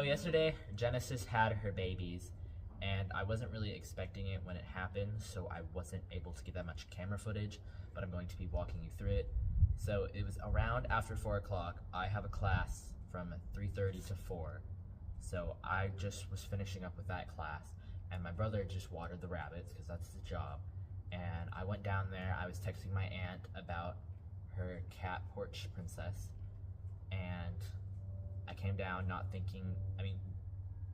So yesterday, Genesis had her babies, and I wasn't really expecting it when it happened, so I wasn't able to get that much camera footage, but I'm going to be walking you through it. So it was around after 4 o'clock. I have a class from 3:30 to 4, so I just was finishing up with that class, and my brother just watered the rabbits, because that's his job, and I went down there. I was texting my aunt about her cat porch princess, and I came down not thinking,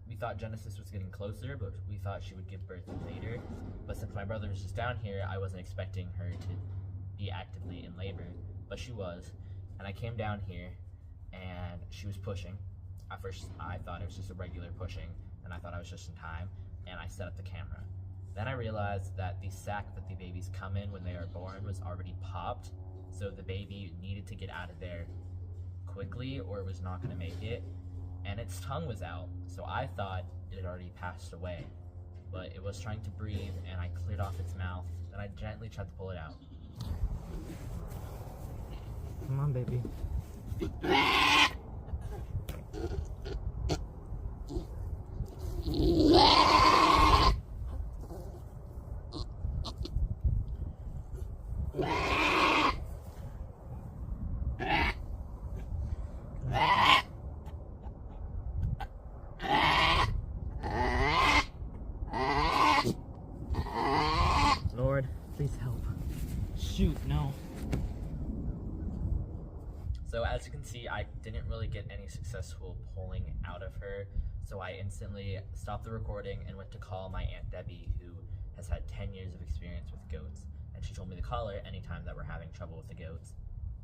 we thought Genesis was getting closer, but we thought she would give birth later. But since my brother was just down here, I wasn't expecting her to be actively in labor, but she was. And I came down here, and she was pushing. At first, I thought it was just a regular pushing, and I thought I was just in time, and I set up the camera. Then I realized that the sack that the babies come in when they are born was already popped, so the baby needed to get out of there quickly or it was not going to make it, and its tongue was out, so I thought it had already passed away, but it was trying to breathe, and I cleared off its mouth, and I gently tried to pull it out. Come on, baby. Lord, please help. Shoot, no. So as you can see, I didn't really get any successful pulling out of her, so I instantly stopped the recording and went to call my Aunt Debbie, who has had 10 years of experience with goats, and she told me to call her anytime that we're having trouble with the goats.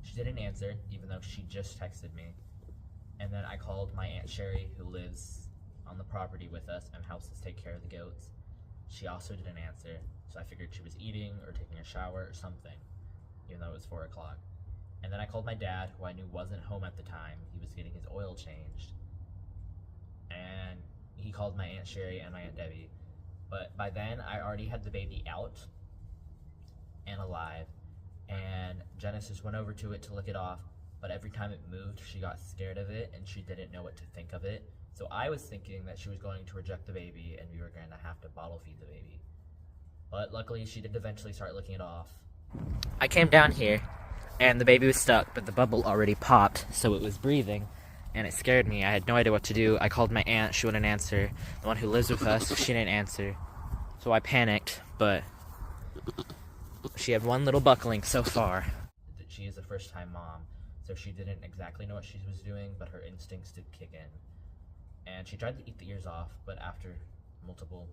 She didn't answer, even though she just texted me. And then I called my Aunt Sherry, who lives on the property with us and helps us take care of the goats. She also didn't answer, so I figured she was eating or taking a shower or something, even though it was 4 o'clock. And then I called my dad, who I knew wasn't home at the time. He was getting his oil changed. And he called my Aunt Sherry and my Aunt Debbie. But by then, I already had the baby out and alive. And Genesis went over to it to lick it off, but every time it moved, she got scared of it and she didn't know what to think of it. So I was thinking that she was going to reject the baby and we were going to have to bottle feed the baby. But luckily, she did eventually start licking it off. I came down here, and the baby was stuck, but the bubble already popped, so it was breathing, and it scared me. I had no idea what to do. I called my aunt, she wouldn't answer. The one who lives with us, she didn't answer. So I panicked, but she had one little buckling so far. She is a first-time mom, so she didn't exactly know what she was doing, but her instincts did kick in. And she tried to eat the ears off, but after multiple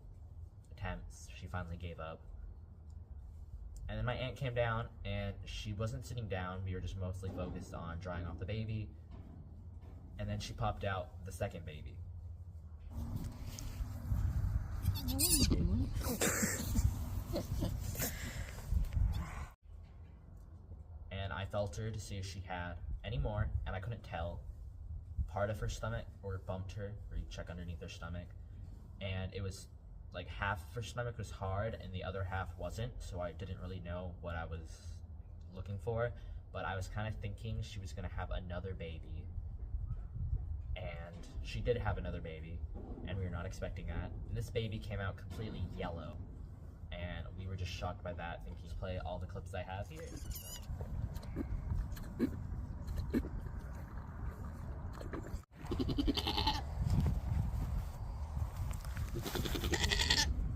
attempts, she finally gave up. And then my aunt came down, and she wasn't sitting down. We were just mostly focused on drying off the baby. And then she popped out the second baby. And I felt her to see if she had any more, and I couldn't tell. Part of her stomach, or bumped her, or you check underneath her stomach, and it was like half of her stomach was hard and the other half wasn't, so I didn't really know what I was looking for, but I was kind of thinking she was going to have another baby, and she did have another baby, and we were not expecting that. And this baby came out completely yellow, and we were just shocked by that, thinking to play all the clips I have here.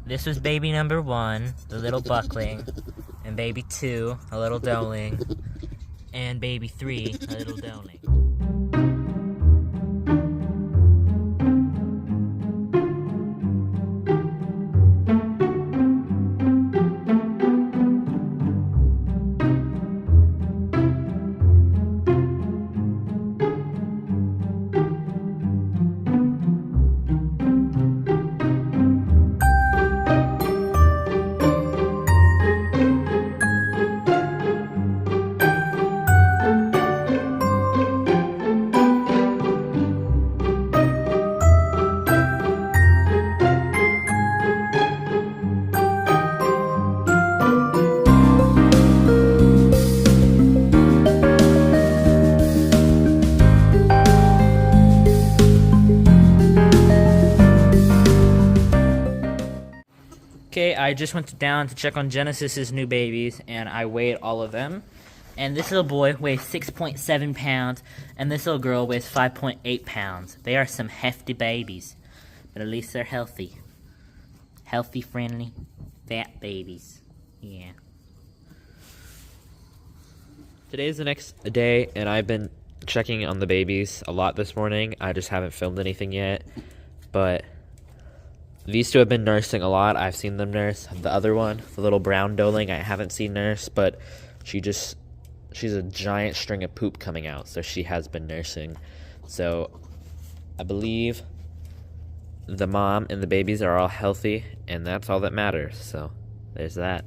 This was baby number 1, the little buckling, and baby 2, a little Doeling, and baby 3, a little Doeling. Okay, I just went down to check on Genesis's new babies, and I weighed all of them. And this little boy weighs 6.7 pounds, and this little girl weighs 5.8 pounds. They are some hefty babies, but at least they're healthy. Healthy, friendly, fat babies. Yeah. Today's the next day, and I've been checking on the babies a lot this morning. I just haven't filmed anything yet, but these two have been nursing a lot. I've seen them nurse. The other one, the little brown Doeling, I haven't seen nurse, but she's a giant string of poop coming out, so she has been nursing. So I believe the mom and the babies are all healthy, and that's all that matters. So there's that.